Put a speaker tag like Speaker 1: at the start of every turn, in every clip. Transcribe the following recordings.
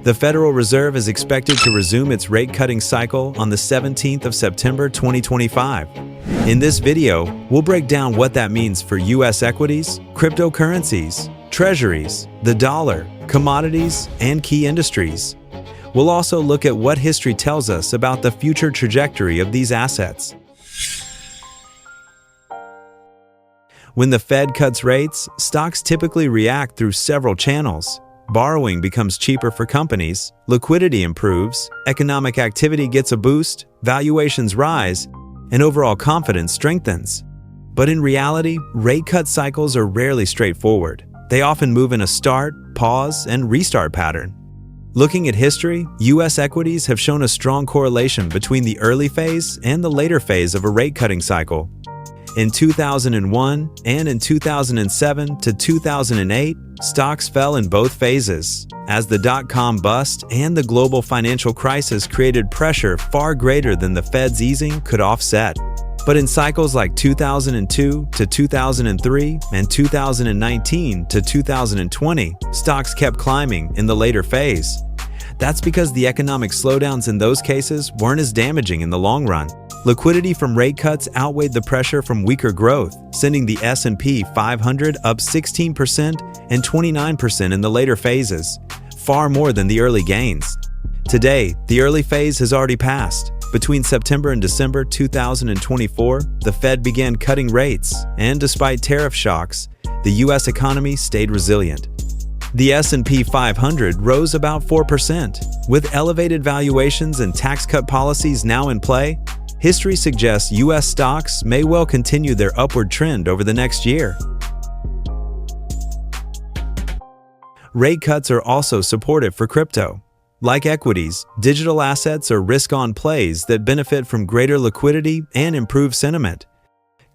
Speaker 1: The Federal Reserve is expected to resume its rate-cutting cycle on the 17th of September 2025. In this video, we'll break down what that means for U.S. equities, cryptocurrencies, treasuries, the dollar, commodities, and key industries. We'll also look at what history tells us about the future trajectory of these assets. When the Fed cuts rates, stocks typically react through several channels. Borrowing becomes cheaper for companies, liquidity improves, economic activity gets a boost, valuations rise, and overall confidence strengthens. But in reality, rate cut cycles are rarely straightforward. They often move in a start, pause, and restart pattern. Looking at history, U.S. equities have shown a strong correlation between the early phase and the later phase of a rate-cutting cycle. In 2001 and in 2007 to 2008, stocks fell in both phases, as the dot-com bust and the global financial crisis created pressure far greater than the Fed's easing could offset. But in cycles like 2002 to 2003 and 2019 to 2020, stocks kept climbing in the later phase. That's because the economic slowdowns in those cases weren't as damaging in the long run. Liquidity from rate cuts outweighed the pressure from weaker growth, sending the S&P 500 up 16% and 29% in the later phases, far more than the early gains. Today, the early phase has already passed. Between September and December 2024, the Fed began cutting rates, and despite tariff shocks, the U.S. economy stayed resilient. The S&P 500 rose about 4%. With elevated valuations and tax cut policies now in play, history suggests U.S. stocks may well continue their upward trend over the next year. Rate cuts are also supportive for crypto. Like equities, digital assets are risk-on plays that benefit from greater liquidity and improved sentiment.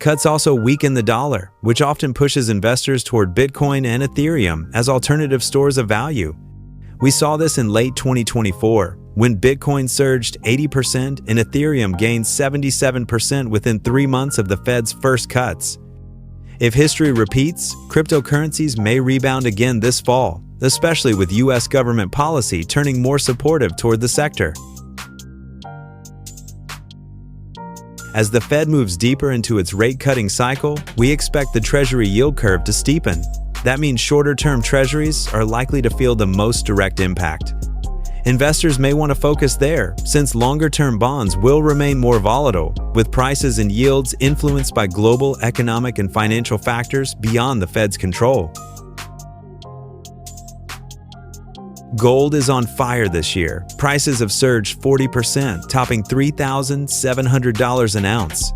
Speaker 1: Cuts also weaken the dollar, which often pushes investors toward Bitcoin and Ethereum as alternative stores of value. We saw this in late 2024, when Bitcoin surged 80% and Ethereum gained 77% within 3 months of the Fed's first cuts. If history repeats, cryptocurrencies may rebound again this fall, especially with U.S. government policy turning more supportive toward the sector. As the Fed moves deeper into its rate-cutting cycle, we expect the Treasury yield curve to steepen. That means shorter-term Treasuries are likely to feel the most direct impact. Investors may want to focus there, since longer-term bonds will remain more volatile, with prices and yields influenced by global economic and financial factors beyond the Fed's control. Gold is on fire this year. Prices have surged 40%, topping $3,700 an ounce.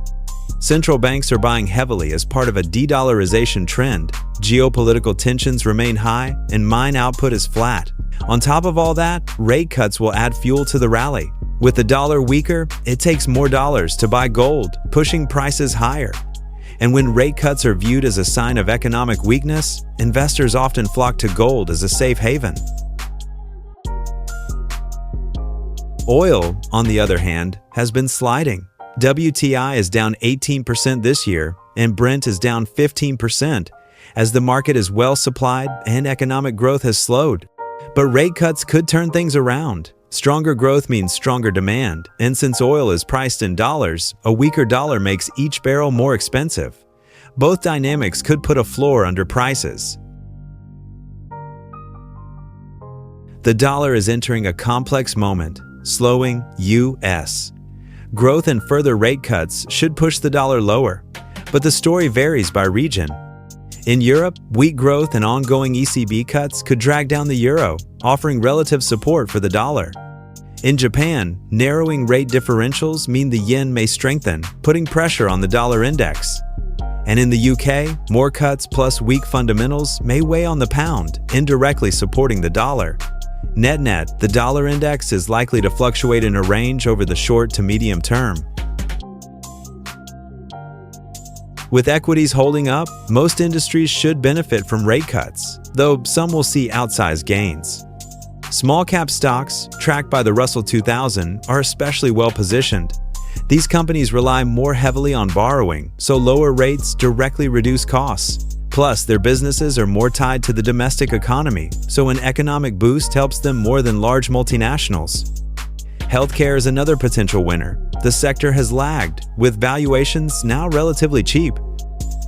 Speaker 1: Central banks are buying heavily as part of a de-dollarization trend. Geopolitical tensions remain high, and mine output is flat. On top of all that, rate cuts will add fuel to the rally. With the dollar weaker, it takes more dollars to buy gold, pushing prices higher. And when rate cuts are viewed as a sign of economic weakness, investors often flock to gold as a safe haven. Oil, on the other hand, has been sliding. WTI is down 18% this year, and Brent is down 15%, as the market is well supplied and economic growth has slowed. But rate cuts could turn things around. Stronger growth means stronger demand, and since oil is priced in dollars, a weaker dollar makes each barrel more expensive. Both dynamics could put a floor under prices. The dollar is entering a complex moment. Slowing U.S. growth and further rate cuts should push the dollar lower, but the story varies by region. In Europe, weak growth and ongoing ECB cuts could drag down the euro, offering relative support for the dollar. In Japan, narrowing rate differentials mean the yen may strengthen, putting pressure on the dollar index. And in the UK, more cuts plus weak fundamentals may weigh on the pound, indirectly supporting the dollar. Net-net, the dollar index is likely to fluctuate in a range over the short to medium term. With equities holding up, most industries should benefit from rate cuts, though some will see outsized gains. Small-cap stocks, tracked by the Russell 2000, are especially well-positioned. These companies rely more heavily on borrowing, so lower rates directly reduce costs. Plus, their businesses are more tied to the domestic economy, so an economic boost helps them more than large multinationals. Healthcare is another potential winner. The sector has lagged, with valuations now relatively cheap.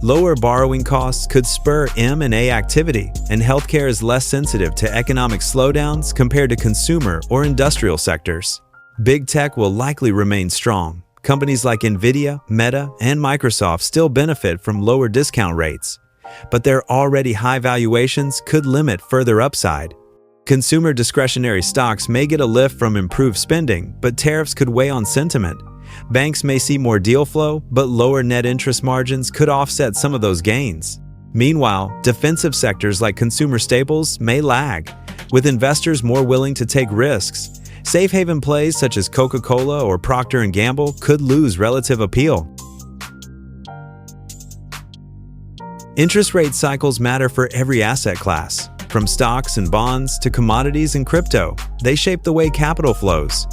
Speaker 1: Lower borrowing costs could spur M&A activity, and healthcare is less sensitive to economic slowdowns compared to consumer or industrial sectors. Big tech will likely remain strong. Companies like Nvidia, Meta, and Microsoft still benefit from lower discount rates, but their already high valuations could limit further upside. Consumer discretionary stocks may get a lift from improved spending, but tariffs could weigh on sentiment. Banks may see more deal flow, but lower net interest margins could offset some of those gains. Meanwhile, defensive sectors like consumer staples may lag, with investors more willing to take risks. Safe haven plays such as Coca-Cola or Procter & Gamble could lose relative appeal. Interest rate cycles matter for every asset class. From stocks and bonds to commodities and crypto, they shape the way capital flows.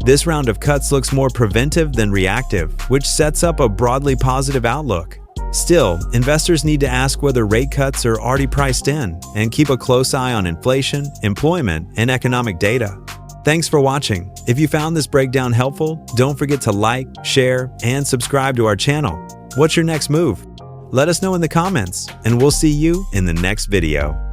Speaker 1: This round of cuts looks more preventive than reactive, which sets up a broadly positive outlook. Still, investors need to ask whether rate cuts are already priced in and keep a close eye on inflation, employment, and economic data. Thanks for watching. If you found this breakdown helpful, don't forget to like, share, and subscribe to our channel. What's your next move? Let us know in the comments, and we'll see you in the next video.